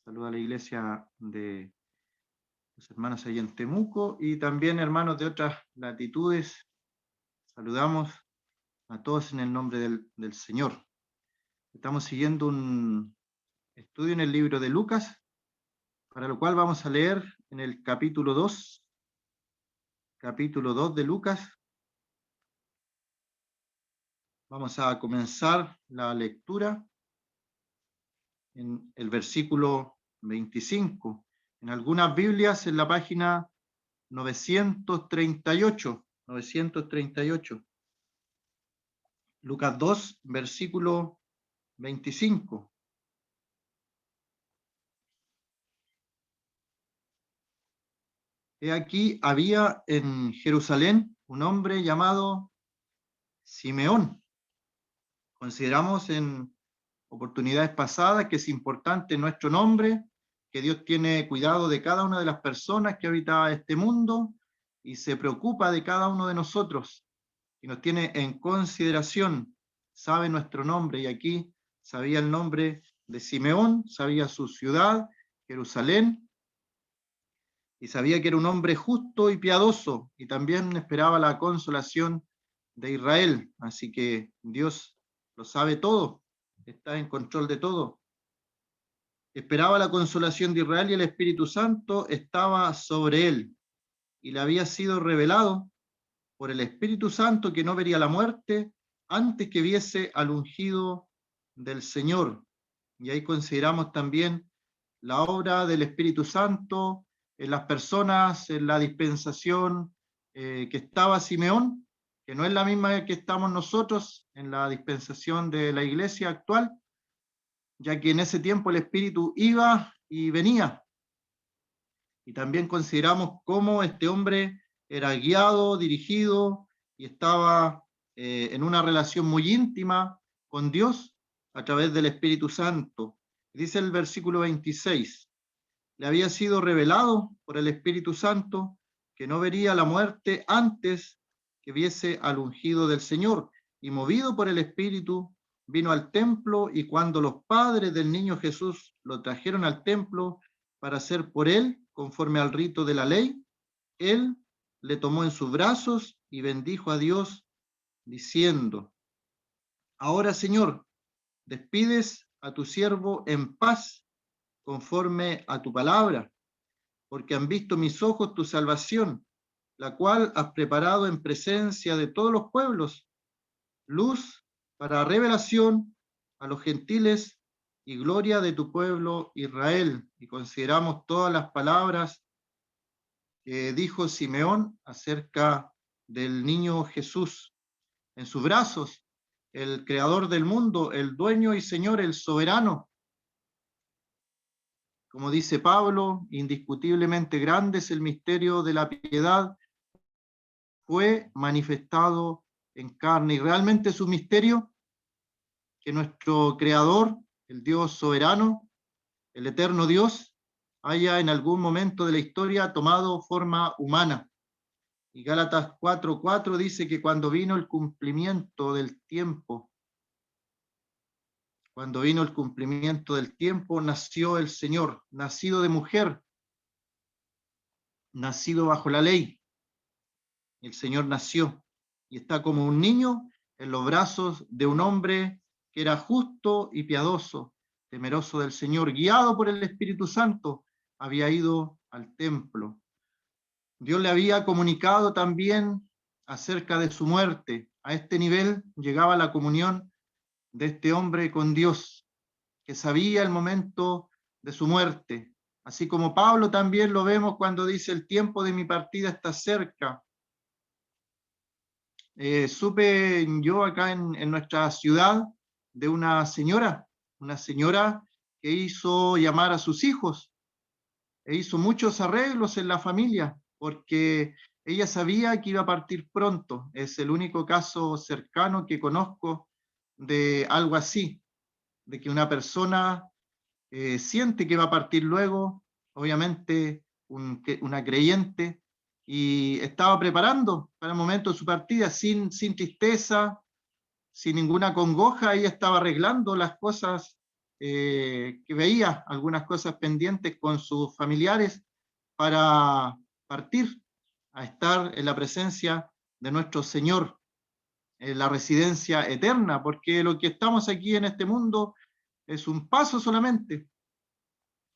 Saluda a la iglesia de los hermanos allá en Temuco y también hermanos de otras latitudes. Saludamos a todos en el nombre del Señor. Estamos siguiendo un estudio en el libro de Lucas, para lo cual vamos a leer en el capítulo 2 de Lucas. Vamos a comenzar la lectura en el versículo 25. En algunas Biblias, en la página 938. Lucas 2, versículo 25. He aquí, había en Jerusalén un hombre llamado Simeón. Consideramos en oportunidades pasadas que es importante nuestro nombre, que Dios tiene cuidado de cada una de las personas que habita este mundo y se preocupa de cada uno de nosotros y nos tiene en consideración, sabe nuestro nombre, y aquí sabía el nombre de Simeón, sabía su ciudad, Jerusalén, y sabía que era un hombre justo y piadoso, y también esperaba la consolación de Israel. Así que Dios lo sabe todo, está en control de todo. Esperaba la consolación de Israel y el Espíritu Santo estaba sobre él, y le había sido revelado por el Espíritu Santo que no vería la muerte antes que viese al ungido del Señor. Y ahí consideramos también la obra del Espíritu Santo en las personas, en la dispensación que estaba Simeón, que no es la misma que estamos nosotros en la dispensación de la iglesia actual, ya que en ese tiempo el Espíritu iba y venía. Y también consideramos cómo este hombre era guiado, dirigido y estaba en una relación muy íntima con Dios a través del Espíritu Santo. Dice el versículo 26, le había sido revelado por el Espíritu Santo que no vería la muerte antes que viese al ungido del Señor, y movido por el Espíritu vino al templo, y cuando los padres del niño Jesús lo trajeron al templo para hacer por él conforme al rito de la ley, él le tomó en sus brazos y bendijo a Dios diciendo: ahora, Señor, despides a tu siervo en paz conforme a tu palabra, porque han visto mis ojos tu salvación, la cual has preparado en presencia de todos los pueblos, luz para revelación a los gentiles y gloria de tu pueblo Israel. Y consideramos todas las palabras que dijo Simeón acerca del niño Jesús. En sus brazos, el creador del mundo, el dueño y señor, el soberano. Como dice Pablo, indiscutiblemente grande es el misterio de la piedad, fue manifestado en carne. Y realmente es un misterio que nuestro creador, el Dios soberano, el eterno Dios, haya en algún momento de la historia tomado forma humana. Y Gálatas 4:4 dice que cuando vino el cumplimiento del tiempo, nació el Señor, nacido de mujer, nacido bajo la ley. El Señor nació y está como un niño en los brazos de un hombre que era justo y piadoso, temeroso del Señor, guiado por el Espíritu Santo, había ido al templo. Dios le había comunicado también acerca de su muerte. A este nivel llegaba la comunión de este hombre con Dios, que sabía el momento de su muerte. Así como Pablo también lo vemos cuando dice: el tiempo de mi partida está cerca. Supe yo acá en nuestra ciudad de una señora que hizo llamar a sus hijos e hizo muchos arreglos en la familia porque ella sabía que iba a partir pronto. Es el único caso cercano que conozco de algo así, de que una persona siente que va a partir luego, obviamente una creyente, y estaba preparando para el momento de su partida sin tristeza, sin ninguna congoja. Ella estaba arreglando las cosas que veía algunas cosas pendientes con sus familiares para partir a estar en la presencia de nuestro Señor, en la residencia eterna, porque lo que estamos aquí en este mundo es un paso solamente,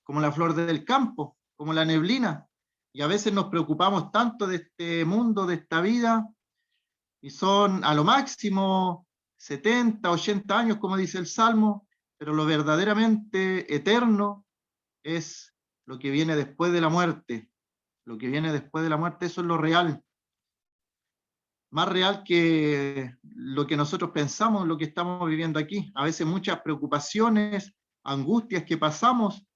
como la flor del campo, como la neblina, y a veces nos preocupamos tanto de este mundo, de esta vida, y son a lo máximo 70, 80 años, como dice el Salmo, pero lo verdaderamente eterno es lo que viene después de la muerte. Lo que viene después de la muerte, eso es lo real. Más real que lo que nosotros pensamos, lo que estamos viviendo aquí. A veces muchas preocupaciones, angustias que pasamos,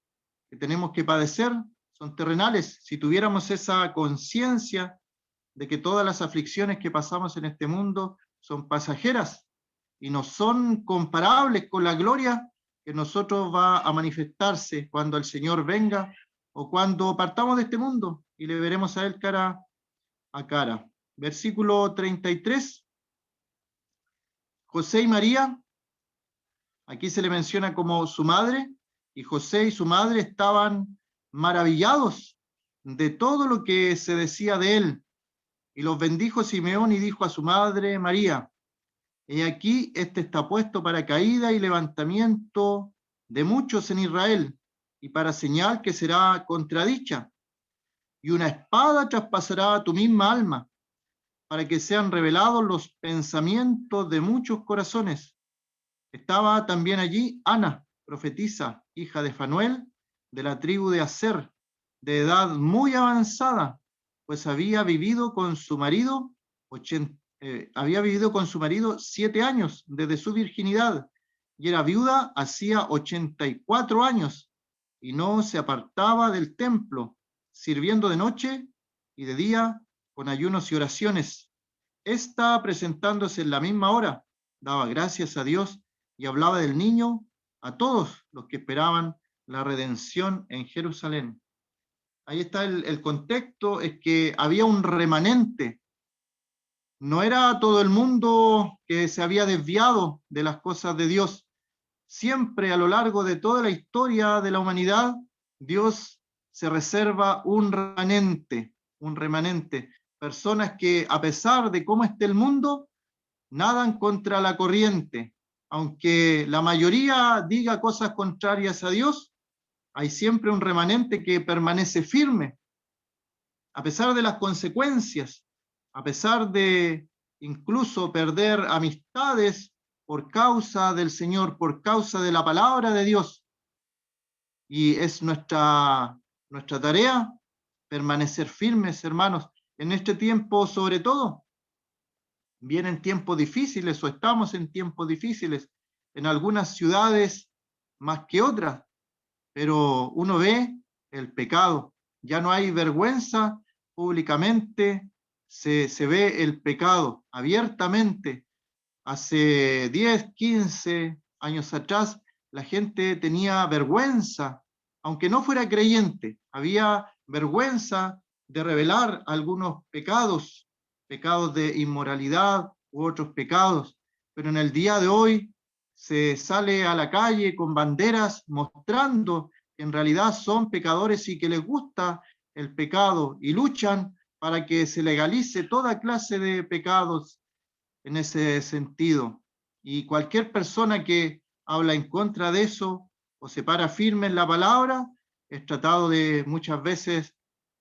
que tenemos que padecer, son terrenales. Si tuviéramos esa conciencia de que todas las aflicciones que pasamos en este mundo son pasajeras y no son comparables con la gloria que nosotros va a manifestarse cuando el Señor venga o cuando partamos de este mundo y le veremos a Él cara a cara. Versículo 33. José y María, aquí se le menciona como su madre, y José y su madre estaban maravillados de todo lo que se decía de él. Y los bendijo Simeón y dijo a su madre María: he aquí, este está puesto para caída y levantamiento de muchos en Israel, y para señal que será contradicha, y una espada traspasará tu misma alma, para que sean revelados los pensamientos de muchos corazones. Estaba también allí Ana, profetisa, hija de Fanuel, de la tribu de Aser, de edad muy avanzada, pues había vivido con su marido 7 años desde su virginidad, y era viuda hacía 84 años, y no se apartaba del templo, sirviendo de noche y de día con ayunos y oraciones. Esta, presentándose en la misma hora, daba gracias a Dios y hablaba del niño a todos los que esperaban la redención en Jerusalén. Ahí está el contexto, es que había un remanente. No era todo el mundo que se había desviado de las cosas de Dios. Siempre a lo largo de toda la historia de la humanidad, Dios se reserva un remanente, personas que a pesar de cómo esté el mundo, nadan contra la corriente. Aunque la mayoría diga cosas contrarias a Dios, hay siempre un remanente que permanece firme, a pesar de las consecuencias, a pesar de incluso perder amistades por causa del Señor, por causa de la palabra de Dios. Y es nuestra tarea permanecer firmes, hermanos, en este tiempo sobre todo. Vienen tiempos difíciles o estamos en tiempos difíciles, en algunas ciudades más que otras, pero uno ve el pecado, ya no hay vergüenza públicamente, se ve el pecado abiertamente. Hace 10, 15 años atrás, la gente tenía vergüenza, aunque no fuera creyente, había vergüenza de revelar algunos pecados, pecados de inmoralidad u otros pecados, pero en el día de hoy se sale a la calle con banderas mostrando que en realidad son pecadores y que les gusta el pecado y luchan para que se legalice toda clase de pecados en ese sentido. Y cualquier persona que habla en contra de eso o se para firme en la palabra es tratado de muchas veces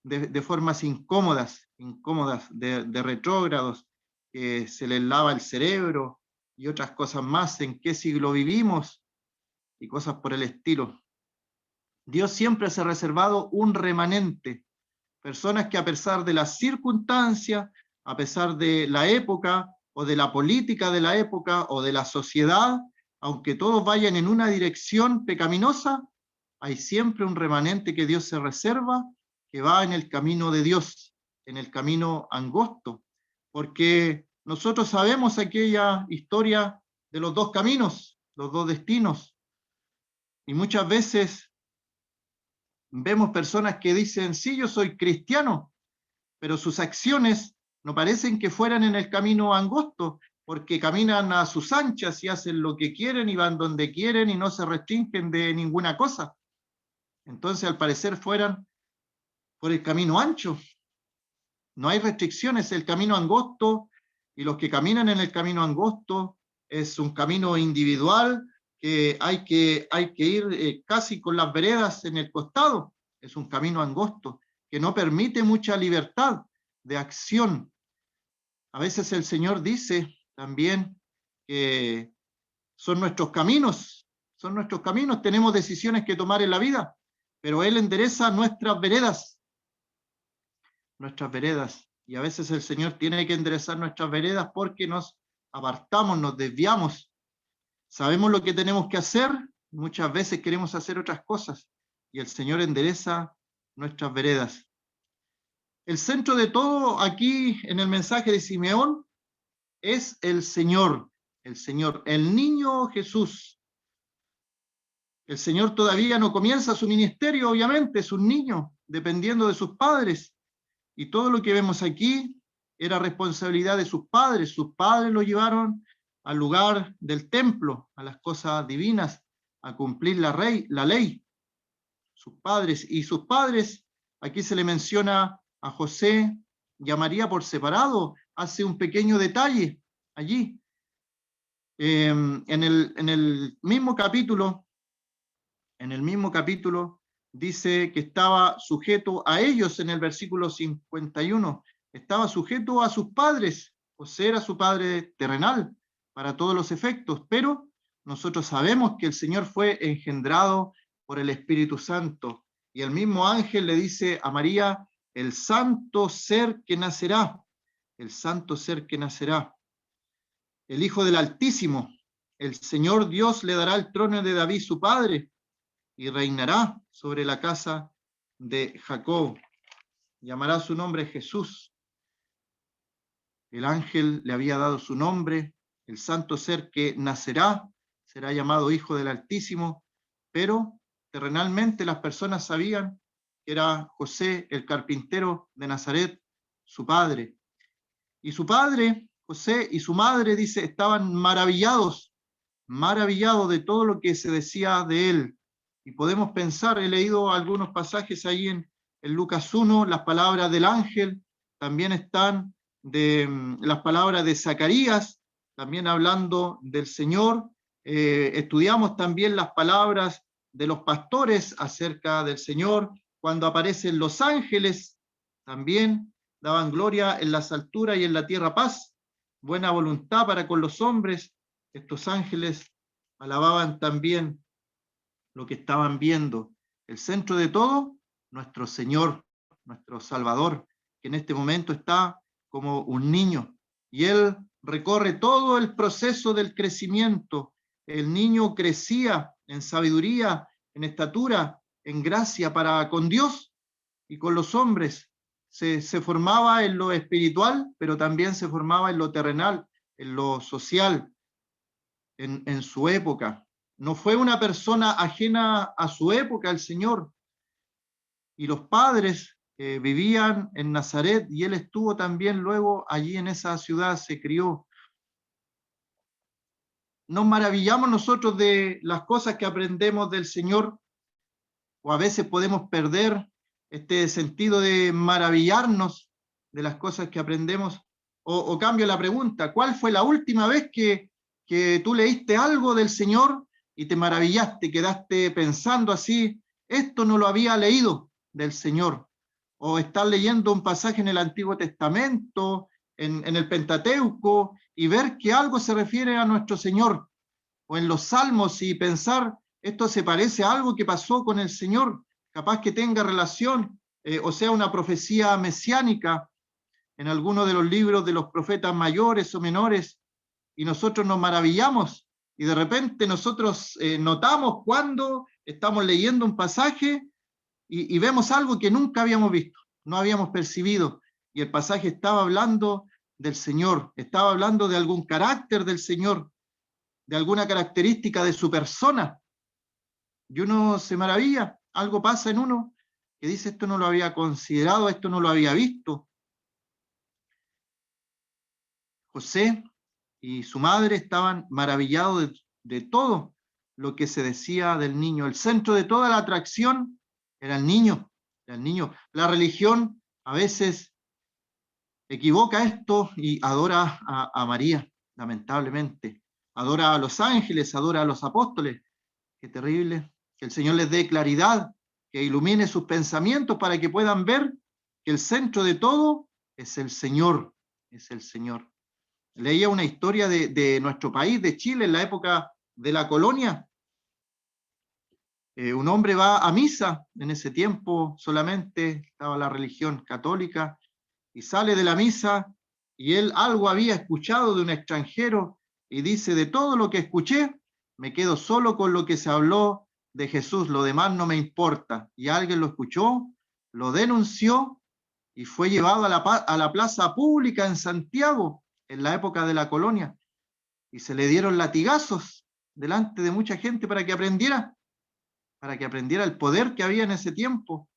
de formas incómodas, de retrógrados, que se les lava el cerebro y otras cosas más, en qué siglo vivimos y cosas por el estilo. Dios siempre se ha reservado un remanente, personas que a pesar de las circunstancias, a pesar de la época o de la política de la época o de la sociedad, aunque todos vayan en una dirección pecaminosa, hay siempre un remanente que Dios se reserva, que va en el camino de Dios, en el camino angosto, porque nosotros sabemos aquella historia de los dos caminos, los dos destinos, y muchas veces vemos personas que dicen, sí, yo soy cristiano, pero sus acciones no parecen que fueran en el camino angosto, porque caminan a sus anchas y hacen lo que quieren y van donde quieren y no se restringen de ninguna cosa. Entonces, al parecer, fueran por el camino ancho. No hay restricciones, el camino angosto, y los que caminan en el camino angosto es un camino individual que hay que ir casi con las veredas en el costado. Es un camino angosto que no permite mucha libertad de acción. A veces el Señor dice también que son nuestros caminos, tenemos decisiones que tomar en la vida, pero Él endereza nuestras veredas, y a veces el Señor tiene que enderezar nuestras veredas porque nos apartamos, nos desviamos, sabemos lo que tenemos que hacer, muchas veces queremos hacer otras cosas, y el Señor endereza nuestras veredas. El centro de todo aquí en el mensaje de Simeón es el Señor, el niño Jesús. El Señor todavía no comienza su ministerio, obviamente, es un niño, dependiendo de sus padres. Y todo lo que vemos aquí era responsabilidad de sus padres. Sus padres lo llevaron al lugar del templo, a las cosas divinas, a cumplir la ley. Sus padres, aquí se le menciona a José y a María por separado, hace un pequeño detalle allí. En el mismo capítulo, dice que estaba sujeto a ellos en el versículo 51. Estaba sujeto a sus padres. José era su padre terrenal para todos los efectos, pero nosotros sabemos que el Señor fue engendrado por el Espíritu Santo. Y el mismo ángel le dice a María, el santo ser que nacerá, el santo ser que nacerá, el Hijo del Altísimo, el Señor Dios le dará el trono de David su padre, y reinará sobre la casa de Jacob. Llamará su nombre Jesús. El ángel le había dado su nombre, el santo ser que nacerá será llamado Hijo del Altísimo, pero terrenalmente las personas sabían que era José, el carpintero de Nazaret, su padre. Y su padre, José, y su madre, dice, estaban maravillados de todo lo que se decía de él. Y podemos pensar, he leído algunos pasajes ahí en Lucas 1, las palabras del ángel, también están las palabras de Zacarías, también hablando del Señor. Estudiamos también las palabras de los pastores acerca del Señor, cuando aparecen los ángeles, también daban gloria en las alturas y en la tierra paz, buena voluntad para con los hombres. Estos ángeles alababan también lo que estaban viendo. El centro de todo, nuestro Señor, nuestro Salvador, que en este momento está como un niño, y Él recorre todo el proceso del crecimiento. El niño crecía en sabiduría, en estatura, en gracia para con Dios y con los hombres. Se formaba en lo espiritual, pero también se formaba en lo terrenal, en lo social, en su época. No fue una persona ajena a su época, el Señor. Y los padres vivían en Nazaret y él estuvo también luego allí en esa ciudad, se crió. Nos maravillamos nosotros de las cosas que aprendemos del Señor, o a veces podemos perder este sentido de maravillarnos de las cosas que aprendemos. O cambio la pregunta, ¿cuál fue la última vez que tú leíste algo del Señor y te maravillaste, quedaste pensando así, esto no lo había leído del Señor? O estás leyendo un pasaje en el Antiguo Testamento, en el Pentateuco, y ver que algo se refiere a nuestro Señor, o en los Salmos y pensar, esto se parece a algo que pasó con el Señor, capaz que tenga relación, o sea, una profecía mesiánica en alguno de los libros de los profetas mayores o menores, y nosotros nos maravillamos, y de repente nosotros notamos cuando estamos leyendo un pasaje y vemos algo que nunca habíamos visto, no habíamos percibido, y el pasaje estaba hablando del Señor, estaba hablando de algún carácter del Señor, de alguna característica de su persona, y uno se maravilla, algo pasa en uno que dice, esto no lo había considerado, esto no lo había visto. José y su madre estaban maravillados de todo lo que se decía del niño. El centro de toda la atracción era el niño, era el niño. La religión a veces equivoca esto y adora a María, lamentablemente. Adora a los ángeles, adora a los apóstoles. Qué terrible. Que el Señor les dé claridad, que ilumine sus pensamientos para que puedan ver que el centro de todo es el Señor, es el Señor. Leía una historia de nuestro país, de Chile, en la época de la colonia. Un hombre va a misa, en ese tiempo solamente estaba la religión católica, y sale de la misa y él algo había escuchado de un extranjero y dice, de todo lo que escuché, me quedo solo con lo que se habló de Jesús, lo demás no me importa. Y alguien lo escuchó, lo denunció y fue llevado a la plaza pública en Santiago, en la época de la colonia, y se le dieron latigazos delante de mucha gente para que aprendiera el poder que había en ese tiempo.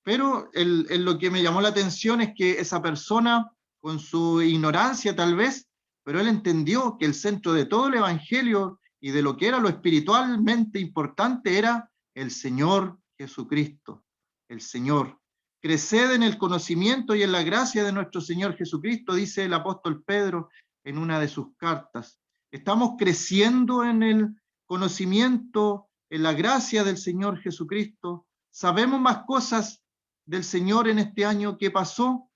Pero lo que me llamó la atención es que esa persona, con su ignorancia tal vez, pero él entendió que el centro de todo el evangelio y de lo que era lo espiritualmente importante era el Señor Jesucristo, el Señor. Creced en el conocimiento y en la gracia de nuestro Señor Jesucristo, dice el apóstol Pedro en una de sus cartas. Estamos creciendo en el conocimiento, en la gracia del Señor Jesucristo. Sabemos más cosas del Señor en este año que pasó.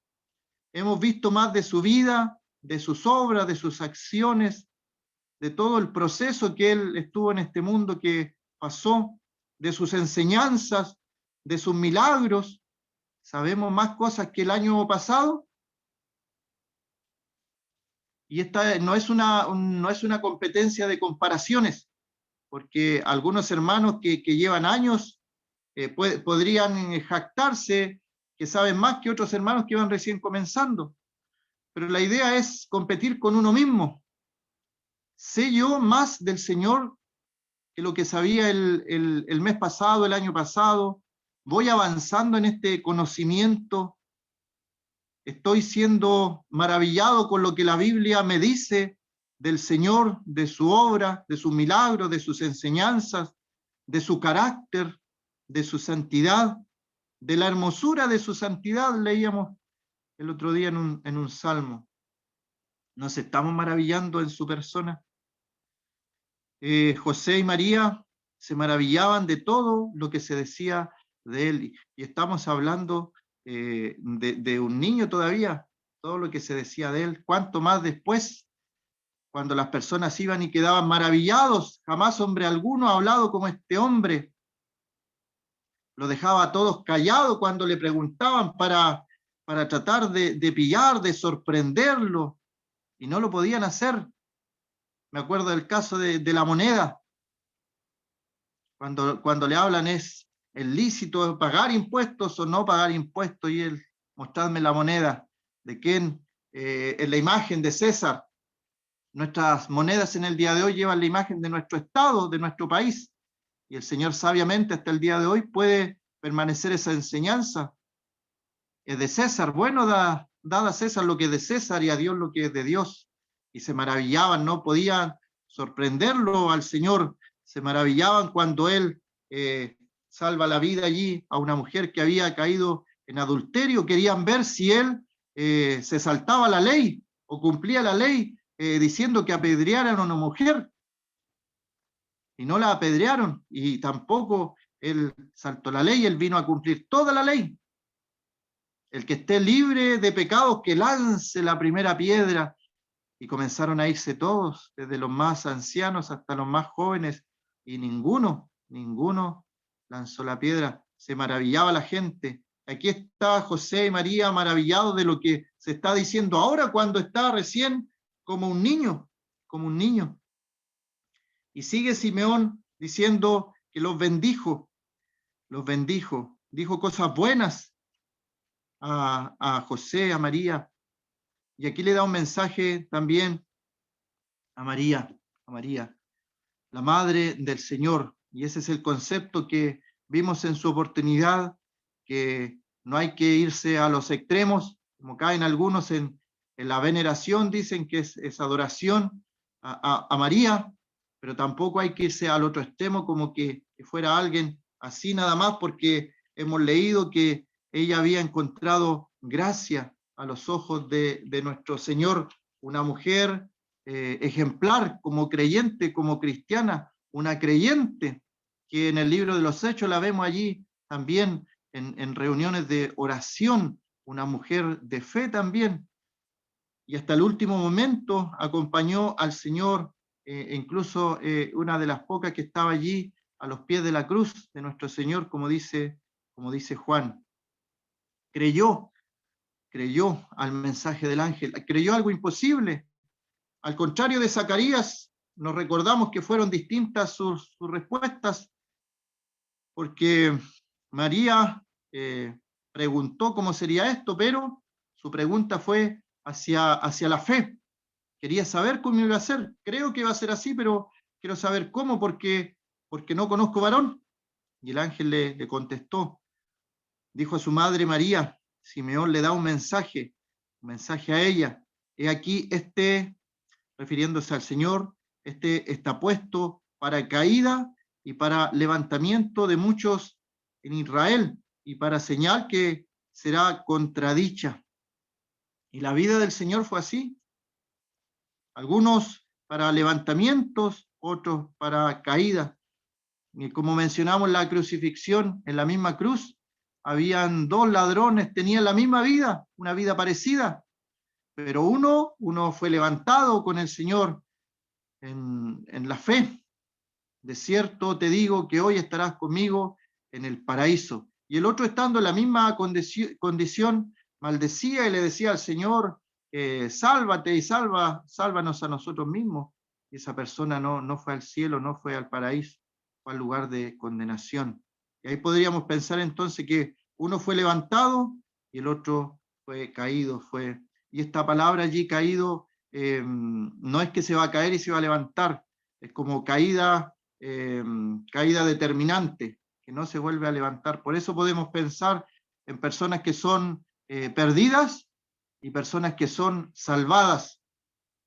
Hemos visto más de su vida, de sus obras, de sus acciones, de todo el proceso que Él estuvo en este mundo que pasó, de sus enseñanzas, de sus milagros. ¿Sabemos más cosas que el año pasado? Y esta no es una competencia de comparaciones, porque algunos hermanos que llevan años podrían jactarse que saben más que otros hermanos que van recién comenzando. Pero la idea es competir con uno mismo. ¿Sé yo más del Señor que lo que sabía el mes pasado, el año pasado? ¿Voy avanzando en este conocimiento? ¿Estoy siendo maravillado con lo que la Biblia me dice del Señor, de su obra, de sus milagros, de sus enseñanzas, de su carácter, de su santidad, de la hermosura de su santidad? Leíamos el otro día en un salmo. ¿Nos estamos maravillando en su persona? José y María se maravillaban de todo lo que se decía de él, y estamos hablando de un niño todavía, todo lo que se decía de él, cuánto más después, cuando las personas iban y quedaban maravillados. Jamás hombre alguno ha hablado como este hombre. Lo dejaba a todos callados cuando le preguntaban para tratar de pillar, de sorprenderlo, y no lo podían hacer. Me acuerdo del caso de la moneda, cuando le hablan es lícito pagar impuestos o no pagar impuestos, y él, mostradme la moneda, ¿de quién? En la imagen de César. Nuestras monedas en el día de hoy llevan la imagen de nuestro Estado, de nuestro país, y el Señor sabiamente hasta el día de hoy puede permanecer esa enseñanza. Es de César, bueno, dad a César lo que es de César y a Dios lo que es de Dios. Y se maravillaban, no podían sorprenderlo al Señor, se maravillaban cuando Él salva la vida allí a una mujer que había caído en adulterio. Querían ver si Él se saltaba la ley o cumplía la ley diciendo que apedrearan a una mujer. Y no la apedrearon, y tampoco Él saltó la ley, Él vino a cumplir toda la ley. El que esté libre de pecados, que lance la primera piedra. Y comenzaron a irse todos, desde los más ancianos hasta los más jóvenes, y ninguno lanzó la piedra. Se maravillaba la gente. Aquí está José y María maravillados de lo que se está diciendo ahora, cuando está recién como un niño, como un niño. Y sigue Simeón diciendo que los bendijo, dijo cosas buenas a José, a María, y aquí le da un mensaje también a María, la madre del Señor, y ese es el concepto que vimos en su oportunidad, que no hay que irse a los extremos, como caen algunos en la veneración dicen que es adoración a María, pero tampoco hay que irse al otro extremo como que fuera alguien así nada más, porque hemos leído que ella había encontrado gracia a los ojos de nuestro Señor, una mujer ejemplar, como creyente, como cristiana, una creyente, que en el libro de los Hechos la vemos allí también en reuniones de oración, una mujer de fe también, y hasta el último momento acompañó al Señor, incluso una de las pocas que estaba allí a los pies de la cruz de nuestro Señor, como dice Juan. Creyó al mensaje del ángel, creyó algo imposible. Al contrario de Zacarías, nos recordamos que fueron distintas sus respuestas, porque María preguntó cómo sería esto, pero su pregunta fue hacia la fe. Quería saber cómo iba a ser. Creo que va a ser así, pero quiero saber cómo, porque no conozco varón. Y el ángel le contestó, dijo a su madre María, Simeón le da un mensaje a ella. He aquí refiriéndose al Señor, está puesto para caída y para levantamiento de muchos en Israel, y para señal que será contradicha. Y la vida del Señor fue así. Algunos para levantamientos, otros para caída. Y como mencionamos la crucifixión, en la misma cruz, habían dos ladrones, tenían la misma vida, una vida parecida, pero uno fue levantado con el Señor en la fe. De cierto te digo que hoy estarás conmigo en el paraíso. Y el otro, estando en la misma condición, maldecía y le decía al Señor, sálvate y sálvanos a nosotros mismos. Y esa persona no fue al cielo, no fue al paraíso, fue al lugar de condenación. Y ahí podríamos pensar entonces que uno fue levantado y el otro fue caído. Y esta palabra allí, caído, no es que se va a caer y se va a levantar, es como caída determinante, que no se vuelve a levantar. Por eso podemos pensar en personas que son perdidas y personas que son salvadas.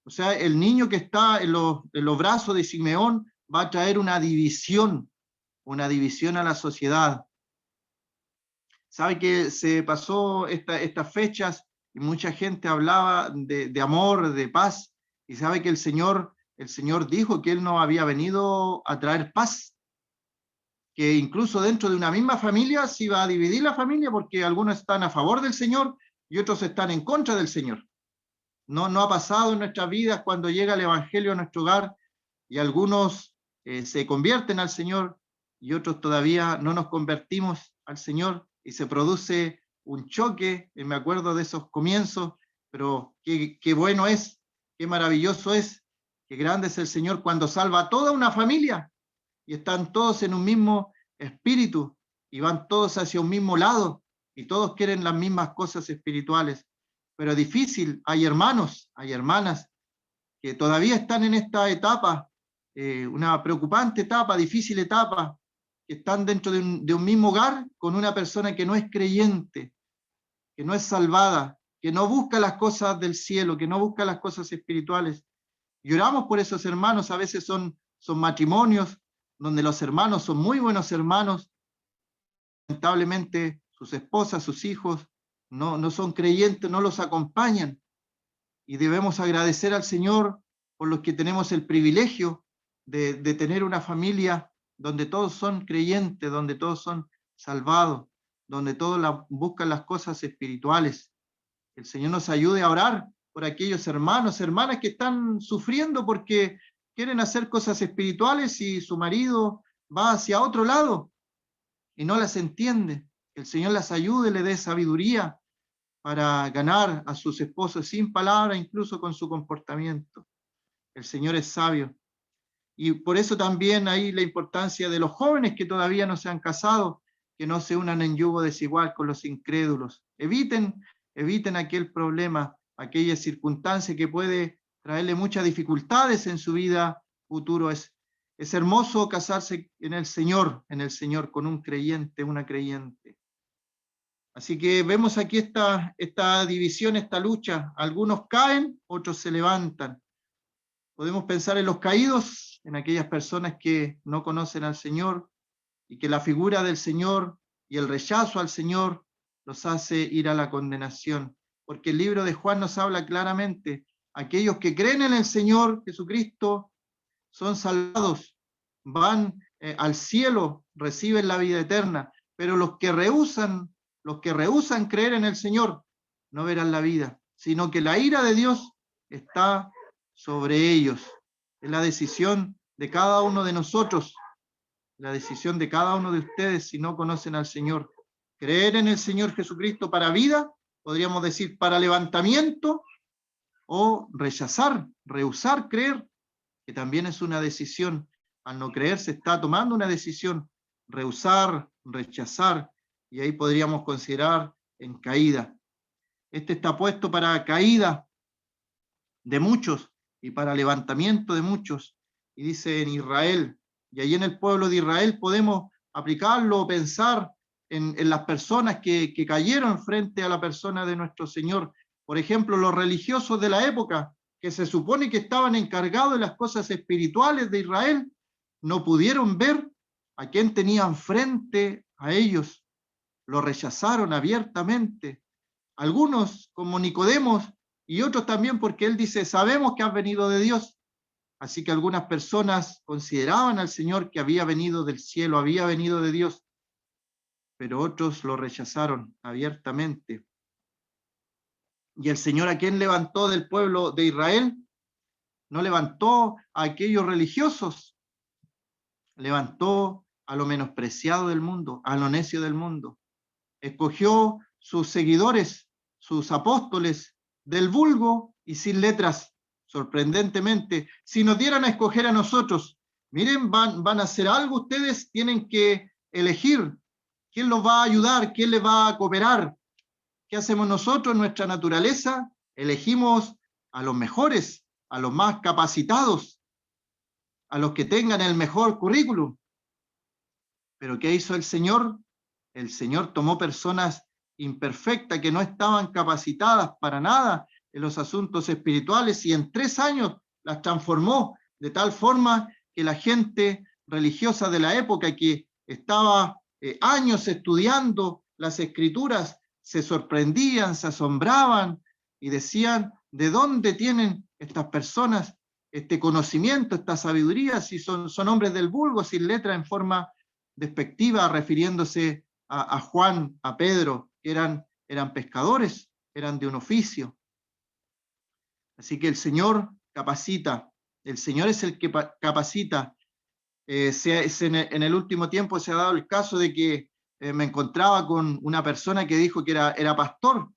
O sea, el niño que está en los brazos de Simeón va a traer una división a la sociedad. Sabe que se pasó estas fechas y mucha gente hablaba de amor, de paz, y sabe que el Señor dijo que Él no había venido a traer paz, que incluso dentro de una misma familia se iba a dividir la familia, porque algunos están a favor del Señor y otros están en contra del Señor. No ha pasado en nuestras vidas cuando llega el Evangelio a nuestro hogar y algunos se convierten al Señor y otros todavía no nos convertimos al Señor, y se produce un choque. Me acuerdo de esos comienzos, pero qué bueno es, qué maravilloso es, qué grande es el Señor cuando salva a toda una familia y están todos en un mismo espíritu y van todos hacia un mismo lado y todos quieren las mismas cosas espirituales. Pero es difícil, hay hermanos, hay hermanas que todavía están en esta etapa, una preocupante etapa, difícil etapa, que están dentro de un mismo hogar con una persona que no es creyente, que no es salvada, que no busca las cosas del cielo, que no busca las cosas espirituales. Lloramos por esos hermanos. A veces son matrimonios donde los hermanos son muy buenos hermanos, lamentablemente sus esposas, sus hijos no son creyentes, no los acompañan, y debemos agradecer al Señor por los que tenemos el privilegio de tener una familia donde todos son creyentes, donde todos son salvados, donde todos buscan las cosas espirituales. El Señor nos ayude a orar por aquellos hermanos, hermanas que están sufriendo porque quieren hacer cosas espirituales y su marido va hacia otro lado y no las entiende. Que el Señor las ayude, le dé sabiduría para ganar a sus esposos sin palabra, incluso con su comportamiento. El Señor es sabio. Y por eso también ahí la importancia de los jóvenes que todavía no se han casado, que no se unan en yugo desigual con los incrédulos. Eviten aquel problema, aquella circunstancia que puede traerle muchas dificultades en su vida futuro. Es hermoso casarse en el Señor, con un creyente, una creyente. Así que vemos aquí esta división, esta lucha. Algunos caen, otros se levantan. Podemos pensar en los caídos, en aquellas personas que no conocen al Señor y que la figura del Señor y el rechazo al Señor los hace ir a la condenación. Porque el libro de Juan nos habla claramente, aquellos que creen en el Señor Jesucristo son salvados, van al cielo, reciben la vida eterna, pero los que rehúsan creer en el Señor, no verán la vida, sino que la ira de Dios está sobre ellos. Es la decisión de cada uno de nosotros, la decisión de cada uno de ustedes si no conocen al Señor. Creer en el Señor Jesucristo para vida, podríamos decir para levantamiento, o rechazar, rehusar creer, que también es una decisión. Al no creer se está tomando una decisión, rehusar, rechazar, y ahí podríamos considerar en caída. Este está puesto para caída de muchos y para levantamiento de muchos. Y dice en Israel, y ahí en el pueblo de Israel podemos aplicarlo, pensar en las personas que cayeron frente a la persona de nuestro Señor. Por ejemplo, los religiosos de la época, que se supone que estaban encargados de las cosas espirituales de Israel, no pudieron ver a quién tenían frente a ellos. Lo rechazaron abiertamente. Algunos, como Nicodemos, y otros también porque él dice, sabemos que has venido de Dios. Así que algunas personas consideraban al Señor que había venido del cielo, había venido de Dios, pero otros lo rechazaron abiertamente. Y el Señor, ¿a quién levantó del pueblo de Israel? No levantó a aquellos religiosos, levantó a lo menospreciado del mundo, a lo necio del mundo. Escogió sus seguidores, sus apóstoles, del vulgo y sin letras. Sorprendentemente, si nos dieran a escoger a nosotros, miren, van a hacer algo, ustedes tienen que elegir quién los va a ayudar, quién les va a cooperar. ¿Qué hacemos nosotros en nuestra naturaleza? Elegimos a los mejores, a los más capacitados, a los que tengan el mejor currículum. Pero ¿qué hizo el Señor? El Señor tomó personas imperfectas que no estaban capacitadas para nada en los asuntos espirituales y en 3 años las transformó de tal forma que la gente religiosa de la época que estaba años estudiando las escrituras se sorprendían, se asombraban y decían, ¿de dónde tienen estas personas este conocimiento, esta sabiduría, si son hombres del vulgo, sin letra, en forma despectiva, refiriéndose a Juan, a Pedro, que eran pescadores, eran de un oficio? Así que el Señor capacita, el Señor es el que capacita. En el último tiempo se ha dado el caso de que me encontraba con una persona que dijo que era pastor,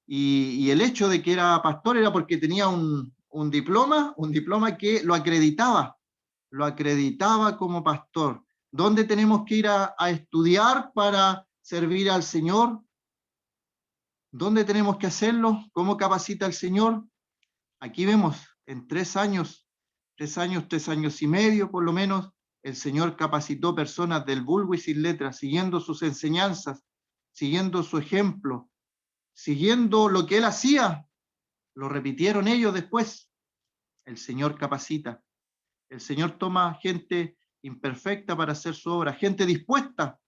y el hecho de que era pastor era porque tenía un diploma que lo acreditaba como pastor. ¿Dónde tenemos que ir a estudiar para servir al Señor? ¿Dónde tenemos que hacerlo? ¿Cómo capacita el Señor? Aquí vemos en 3 años, 3 años y medio por lo menos, el Señor capacitó personas del vulgo y sin letras, siguiendo sus enseñanzas, siguiendo su ejemplo, siguiendo lo que Él hacía. Lo repitieron ellos después. El Señor capacita. El Señor toma gente imperfecta para hacer su obra, gente dispuesta.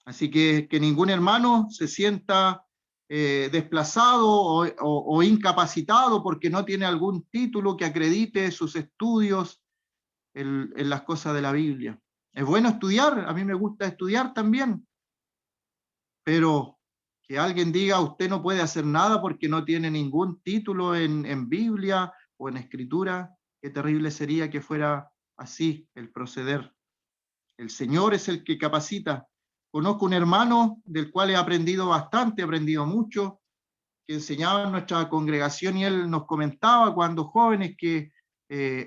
Así que ningún hermano se sienta desplazado o incapacitado porque no tiene algún título que acredite sus estudios en las cosas de la Biblia. Es bueno estudiar, a mí me gusta estudiar también, pero que alguien diga usted no puede hacer nada porque no tiene ningún título en Biblia o en Escritura, qué terrible sería que fuera así el proceder. El Señor es el que capacita. Conozco un hermano del cual he aprendido bastante, he aprendido mucho, que enseñaba en nuestra congregación, y él nos comentaba cuando jóvenes que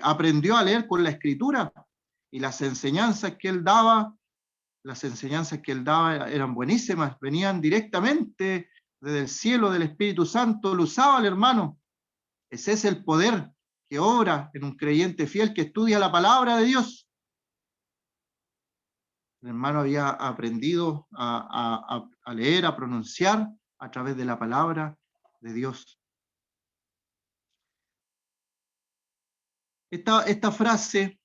aprendió a leer con la Escritura, y las enseñanzas que él daba eran buenísimas, venían directamente desde el cielo del Espíritu Santo, lo usaba el hermano. Ese es el poder que obra en un creyente fiel que estudia la palabra de Dios. El hermano había aprendido a leer, a pronunciar a través de la palabra de Dios. Esta frase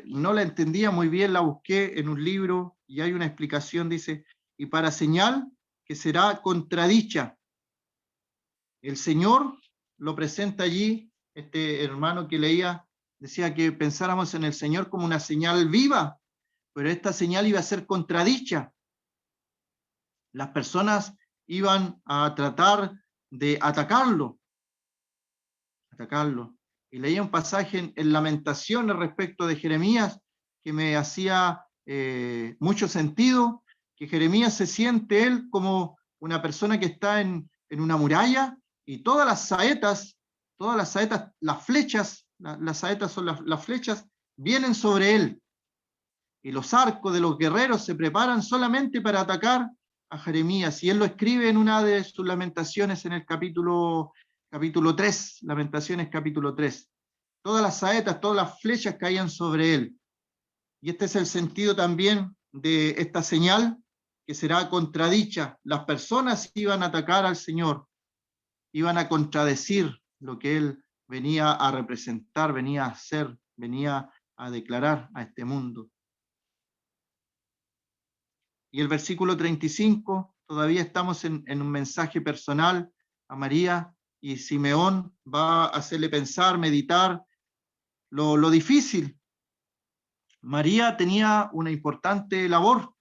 no la entendía muy bien, la busqué en un libro y hay una explicación, dice, y para señal que será contradicha. El Señor lo presenta allí, este hermano que leía decía que pensáramos en el Señor como una señal viva, pero esta señal iba a ser contradicha. Las personas iban a tratar de atacarlo. Y leía un pasaje en Lamentaciones respecto de Jeremías que me hacía mucho sentido, que Jeremías se siente él como una persona que está en una muralla y todas las saetas, las flechas, las saetas son las flechas, vienen sobre él. Y los arcos de los guerreros se preparan solamente para atacar a Jeremías. Y él lo escribe en una de sus lamentaciones en el capítulo 3, Lamentaciones capítulo 3. Todas las saetas, todas las flechas caían sobre él. Y este es el sentido también de esta señal que será contradicha. Las personas iban a atacar al Señor, iban a contradecir lo que él venía a representar, venía a hacer, venía a declarar a este mundo. Y el versículo 35, todavía estamos en un mensaje personal a María, y Simeón va a hacerle pensar, meditar lo difícil. María tenía una importante labor,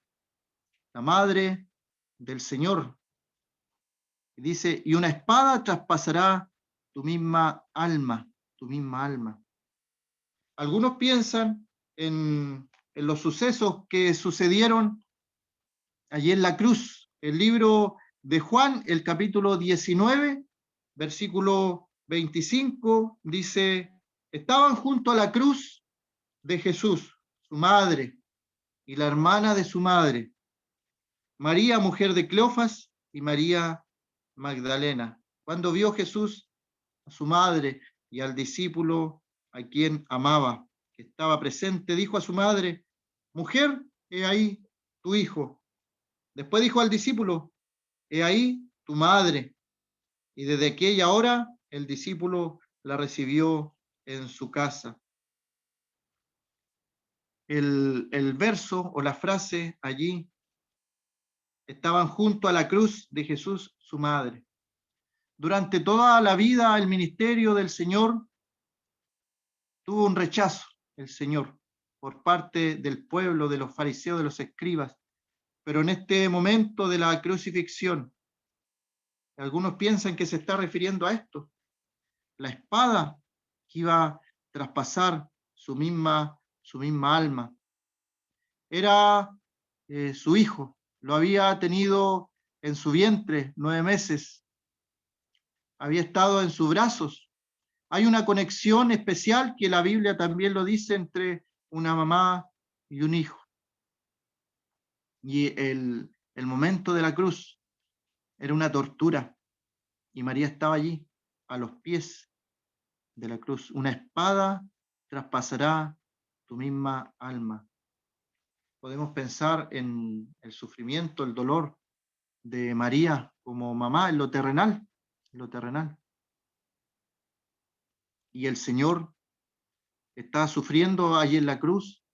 la madre del Señor. Y dice, y una espada traspasará tu misma alma, tu misma alma. Algunos piensan en los sucesos que sucedieron allí en la cruz. El libro de Juan, el capítulo 19, versículo 25, dice, estaban junto a la cruz de Jesús, su madre y la hermana de su madre, María, mujer de Cleofas, y María Magdalena. Cuando vio Jesús a su madre y al discípulo a quien amaba, que estaba presente, dijo a su madre, mujer, he ahí tu hijo. Después dijo al discípulo, he ahí tu madre. Y desde aquella hora el discípulo la recibió en su casa. El verso o la frase allí, estaban junto a la cruz de Jesús, su madre. Durante toda la vida, el ministerio del Señor tuvo un rechazo, el Señor, por parte del pueblo, de los fariseos, de los escribas. Pero en este momento de la crucifixión, algunos piensan que se está refiriendo a esto, la espada que iba a traspasar su misma alma. Era su hijo, lo había tenido en su vientre 9 meses, había estado en sus brazos. Hay una conexión especial que la Biblia también lo dice entre una mamá y un hijo. Y el momento de la cruz era una tortura y María estaba allí a los pies de la cruz. Una espada traspasará tu misma alma. Podemos pensar en el sufrimiento, el dolor de María como mamá en lo terrenal, Y el Señor está sufriendo allí en la cruz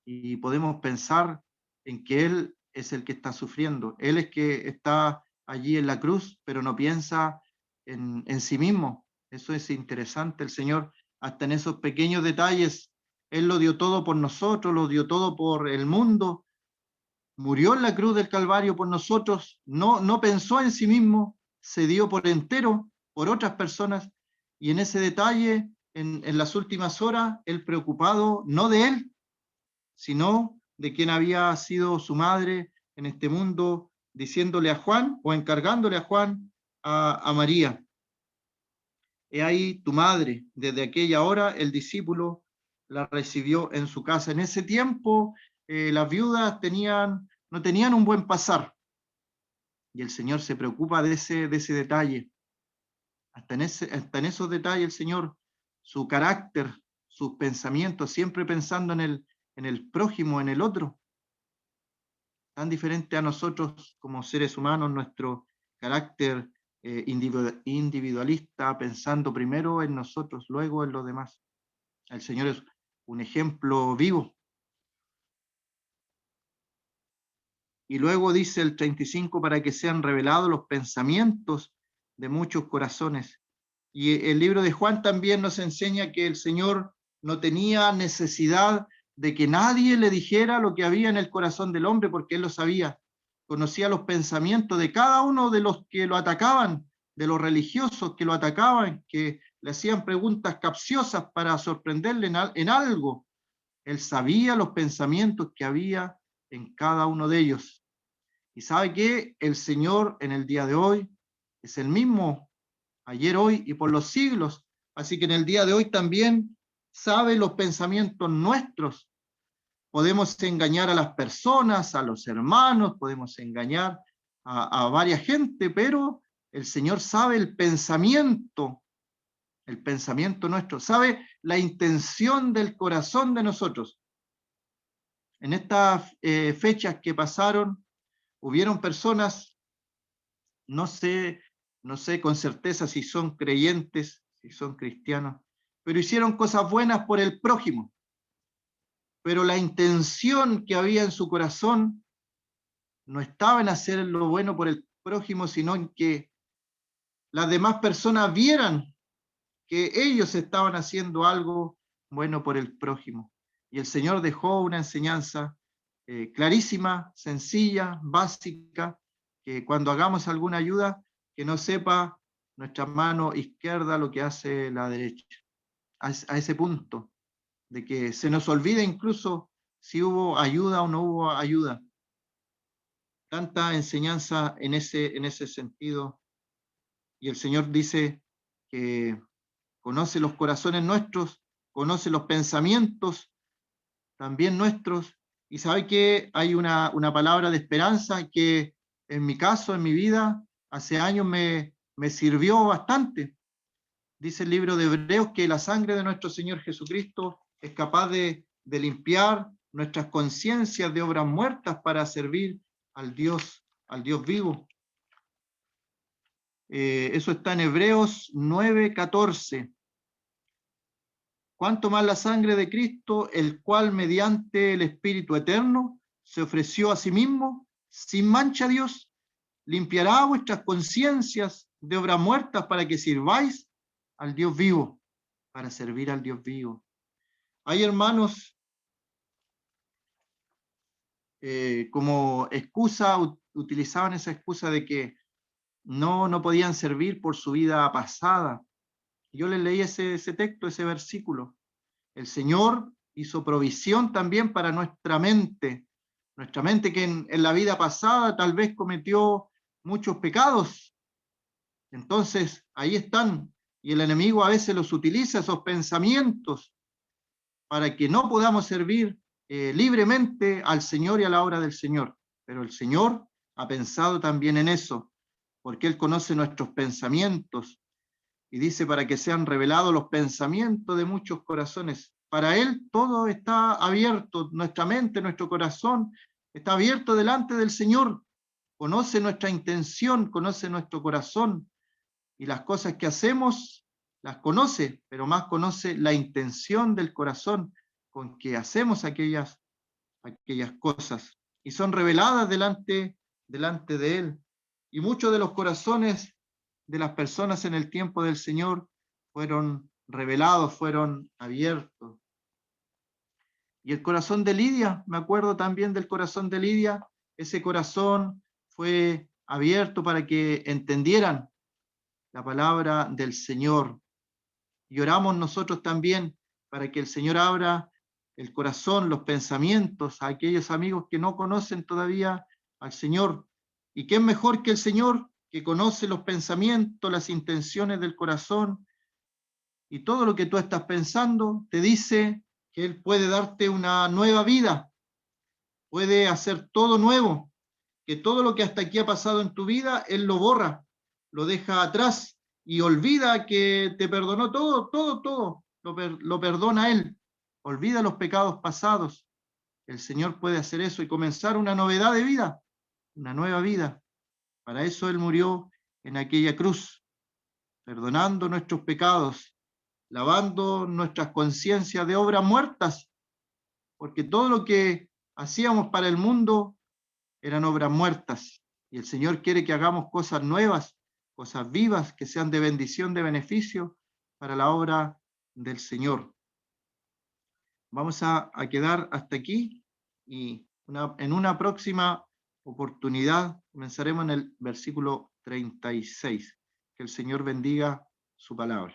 y podemos pensar en que Él es el que está sufriendo. Él es que está allí en la cruz, pero no piensa en sí mismo. Eso es interesante. El Señor, hasta en esos pequeños detalles, Él lo dio todo por nosotros, lo dio todo por el mundo. Murió en la cruz del Calvario por nosotros, no pensó en sí mismo, se dio por entero por otras personas, y en ese detalle, en las últimas horas, Él preocupado no de Él, sino de quien había sido su madre en este mundo, diciéndole a Juan o encargándole a Juan a María. He ahí tu madre. Desde aquella hora el discípulo la recibió en su casa. En ese tiempo las viudas no tenían un buen pasar, y el Señor se preocupa de ese detalle. Hasta en esos detalles el Señor, su carácter, sus pensamientos, siempre pensando en en el prójimo, en el otro. Tan diferente a nosotros como seres humanos, nuestro carácter individualista, pensando primero en nosotros, luego en los demás. El Señor es un ejemplo vivo. Y luego dice el 35, para que sean revelados los pensamientos de muchos corazones. Y el libro de Juan también nos enseña que el Señor no tenía necesidad de que nadie le dijera lo que había en el corazón del hombre, porque Él lo sabía. Conocía los pensamientos de cada uno de los que lo atacaban, de los religiosos que lo atacaban, que le hacían preguntas capciosas para sorprenderle en algo. Él sabía los pensamientos que había en cada uno de ellos. Y sabe que el Señor en el día de hoy es el mismo, ayer, hoy y por los siglos. Así que en el día de hoy también sabe los pensamientos nuestros. Podemos engañar a las personas, a los hermanos, podemos engañar a varias gente, pero el Señor sabe el pensamiento nuestro, sabe la intención del corazón de nosotros. En estas fechas que pasaron, hubieron personas, no sé con certeza si son creyentes, si son cristianos, pero hicieron cosas buenas por el prójimo. Pero la intención que había en su corazón no estaba en hacer lo bueno por el prójimo, sino en que las demás personas vieran que ellos estaban haciendo algo bueno por el prójimo. Y el Señor dejó una enseñanza clarísima, sencilla, básica, que cuando hagamos alguna ayuda, que no sepa nuestra mano izquierda lo que hace la derecha. A ese punto, de que se nos olvide incluso si hubo ayuda o no hubo ayuda. Tanta enseñanza en ese sentido. Y el Señor dice que conoce los corazones nuestros, conoce los pensamientos también nuestros, y sabe que hay una palabra de esperanza que en mi caso, en mi vida, hace años me sirvió bastante. Dice el libro de Hebreos que la sangre de nuestro Señor Jesucristo es capaz de limpiar nuestras conciencias de obras muertas para servir al Dios vivo. Eso está en Hebreos 9:14. Cuanto más la sangre de Cristo, el cual mediante el Espíritu Eterno se ofreció a sí mismo, sin mancha a Dios, limpiará vuestras conciencias de obras muertas para que sirváis al Dios vivo, para servir al Dios vivo. Hay hermanos como excusa, utilizaban esa excusa de que no podían servir por su vida pasada. Yo les leí ese texto, ese versículo. El Señor hizo provisión también para nuestra mente que en la vida pasada tal vez cometió muchos pecados. Entonces, ahí están, y el enemigo a veces los utiliza, esos pensamientos, para que no podamos servir libremente al Señor y a la obra del Señor. Pero el Señor ha pensado también en eso, porque Él conoce nuestros pensamientos, y dice para que sean revelados los pensamientos de muchos corazones. Para Él todo está abierto, nuestra mente, nuestro corazón está abierto delante del Señor. Conoce nuestra intención, conoce nuestro corazón, y las cosas que hacemos las conoce, pero más conoce la intención del corazón con que hacemos aquellas cosas, y son reveladas delante de Él. Y muchos de los corazones de las personas en el tiempo del Señor fueron revelados, fueron abiertos. Y el corazón de Lidia, me acuerdo también del corazón de Lidia, ese corazón fue abierto para que entendieran la palabra del Señor. Y oramos nosotros también para que el Señor abra el corazón, los pensamientos a aquellos amigos que no conocen todavía al Señor. ¿Y qué es mejor que el Señor, que conoce los pensamientos, las intenciones del corazón y todo lo que tú estás pensando? Te dice que Él puede darte una nueva vida, puede hacer todo nuevo, que todo lo que hasta aquí ha pasado en tu vida, Él lo borra, lo deja atrás y olvida que te perdonó todo, lo perdona Él. Olvida los pecados pasados el Señor puede hacer eso y comenzar una novedad de vida, una nueva vida. Para eso Él murió en aquella cruz, perdonando nuestros pecados, lavando nuestras conciencias de obras muertas, porque todo lo que hacíamos para el mundo eran obras muertas. Y el Señor quiere que hagamos cosas nuevas, cosas vivas, que sean de bendición, de beneficio para la obra del Señor. Vamos a quedar hasta aquí y en una próxima oportunidad comenzaremos en el versículo 36. Que el Señor bendiga su palabra.